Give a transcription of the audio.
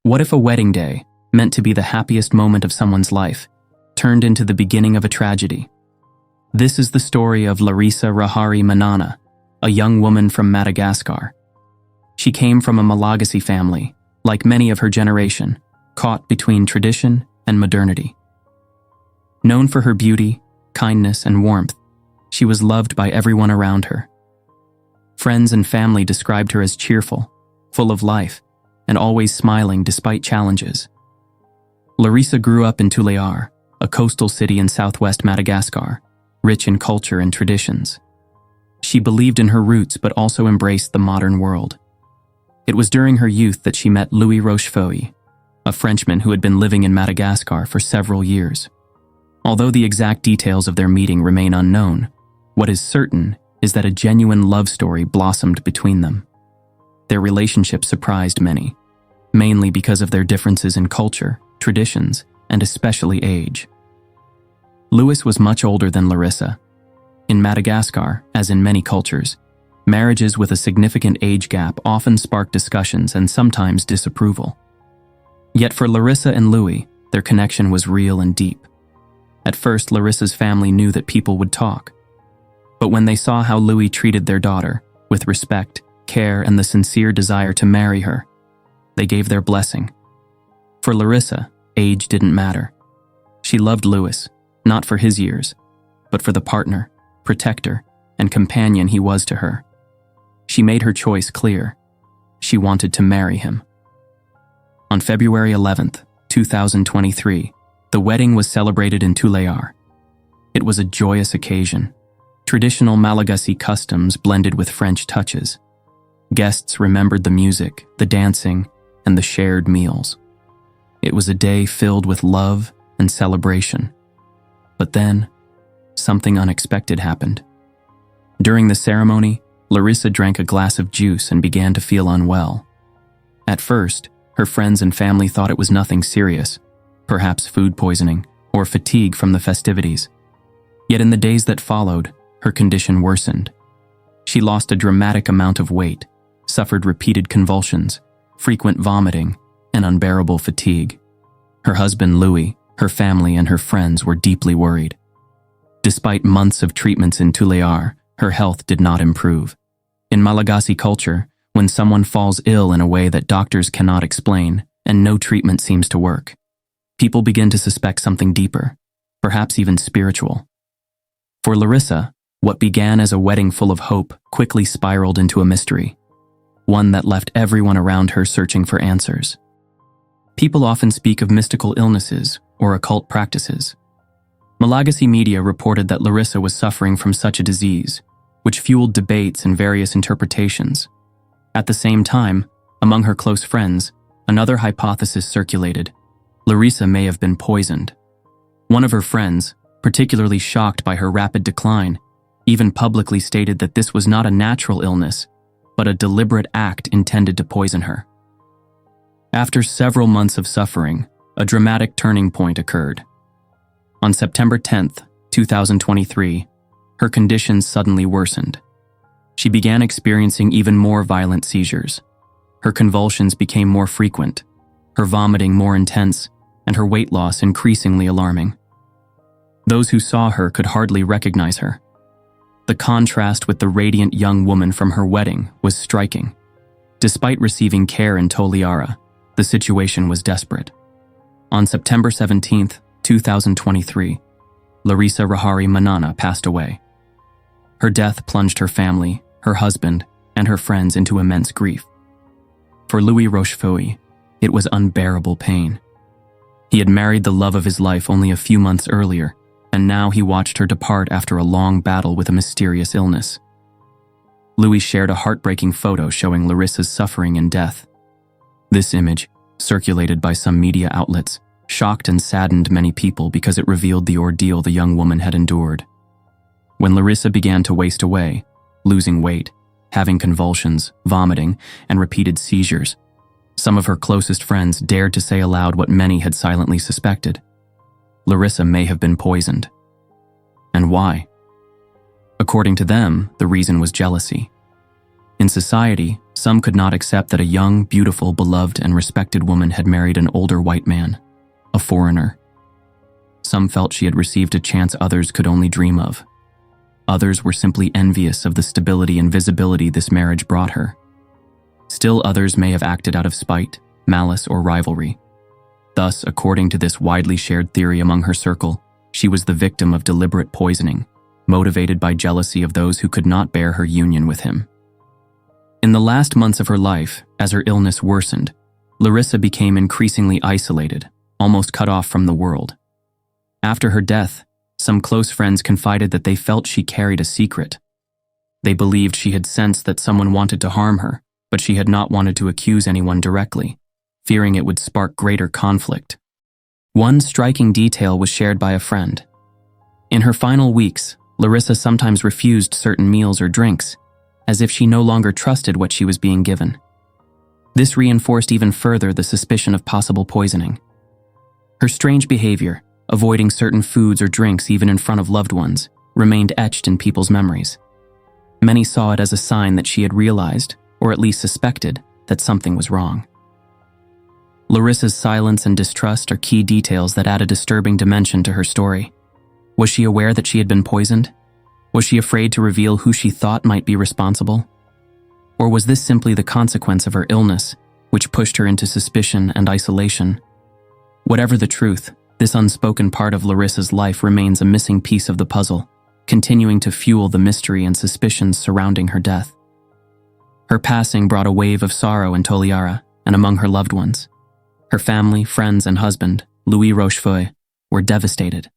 What if a wedding day, meant to be the happiest moment of someone's life, turned into the beginning of a tragedy? This is the story of Larissa Rahari Manana, a young woman from Madagascar. She came from a Malagasy family, like many of her generation, caught between tradition and modernity. Known for her beauty, kindness, and warmth, she was loved by everyone around her. Friends and family described her as cheerful, full of life, and always smiling despite challenges. Larissa grew up in Tulear, a coastal city in southwest Madagascar, rich in culture and traditions. She believed in her roots but also embraced the modern world. It was during her youth that she met Louis Rochefoucauld, a Frenchman who had been living in Madagascar for several years. Although the exact details of their meeting remain unknown, what is certain is that a genuine love story blossomed between them. Their relationship surprised many, mainly because of their differences in culture, traditions, and especially age. Louis was much older than Larissa. In Madagascar, as in many cultures, marriages with a significant age gap often spark discussions and sometimes disapproval. Yet for Larissa and Louis, their connection was real and deep. At first, Larissa's family knew that people would talk. But when they saw how Louis treated their daughter, with respect, care, and the sincere desire to marry her, they gave their blessing. For Larissa, age didn't matter. She loved Louis, not for his years, but for the partner, protector, and companion he was to her. She made her choice clear. She wanted to marry him. On February 11th, 2023, the wedding was celebrated in Tulear. It was a joyous occasion. Traditional Malagasy customs blended with French touches. Guests remembered the music, the dancing, and the shared meals. It was a day filled with love and celebration. But then, something unexpected happened. During the ceremony, Larissa drank a glass of juice and began to feel unwell. At first, her friends and family thought it was nothing serious, perhaps food poisoning or fatigue from the festivities. Yet in the days that followed, her condition worsened. She lost a dramatic amount of weight, suffered repeated convulsions, frequent vomiting, and unbearable fatigue. Her husband, Louis, her family, and her friends were deeply worried. Despite months of treatments in Tulear, her health did not improve. In Malagasy culture, when someone falls ill in a way that doctors cannot explain and no treatment seems to work, people begin to suspect something deeper, perhaps even spiritual. For Larissa, what began as a wedding full of hope quickly spiraled into a mystery, one that left everyone around her searching for answers. People often speak of mystical illnesses or occult practices. Malagasy media reported that Larissa was suffering from such a disease, which fueled debates and various interpretations. At the same time, among her close friends, another hypothesis circulated. Larissa may have been poisoned. One of her friends, particularly shocked by her rapid decline, even publicly stated that this was not a natural illness, but a deliberate act intended to poison her. After several months of suffering, a dramatic turning point occurred. On September 10th, 2023, her condition suddenly worsened. She began experiencing even more violent seizures. Her convulsions became more frequent, her vomiting more intense, and her weight loss increasingly alarming. Those who saw her could hardly recognize her. The contrast with the radiant young woman from her wedding was striking. Despite receiving care in Toliara, the situation was desperate. On September 17th, 2023, Larissa Rahari Manana passed away. Her death plunged her family, her husband, and her friends into immense grief. For Louis Rochefoucauld, it was unbearable pain. He had married the love of his life only a few months earlier, and now he watched her depart after a long battle with a mysterious illness. Louis shared a heartbreaking photo showing Larissa's suffering and death. This image, circulated by some media outlets, shocked and saddened many people because it revealed the ordeal the young woman had endured. When Larissa began to waste away, losing weight, having convulsions, vomiting, and repeated seizures, some of her closest friends dared to say aloud what many had silently suspected. Larissa may have been poisoned. And why? According to them, the reason was jealousy. In society, Some could not accept that a young, beautiful, beloved, and respected woman had married an older white man, a foreigner. Some felt she had received a chance others could only dream of. Others were simply envious of the stability and visibility this marriage brought her. Still others may have acted out of spite, malice, or rivalry. Thus, according to this widely shared theory among her circle, she was the victim of deliberate poisoning, motivated by jealousy of those who could not bear her union with him. In the last months of her life, as her illness worsened, Larissa became increasingly isolated, almost cut off from the world. After her death, some close friends confided that they felt she carried a secret. They believed she had sensed that someone wanted to harm her, but she had not wanted to accuse anyone directly, fearing it would spark greater conflict. One striking detail was shared by a friend. In her final weeks, Larissa sometimes refused certain meals or drinks, as if she no longer trusted what she was being given. This reinforced even further the suspicion of possible poisoning. Her strange behavior, avoiding certain foods or drinks even in front of loved ones, remained etched in people's memories. Many saw it as a sign that she had realized, or at least suspected, that something was wrong. Larissa's silence and distrust are key details that add a disturbing dimension to her story. Was she aware that she had been poisoned? Was she afraid to reveal who she thought might be responsible? Or was this simply the consequence of her illness, which pushed her into suspicion and isolation? Whatever the truth, this unspoken part of Larissa's life remains a missing piece of the puzzle, continuing to fuel the mystery and suspicions surrounding her death. Her passing brought a wave of sorrow in Toliara and among her loved ones. Her family, friends, and husband, Louis Rochefeuille, were devastated.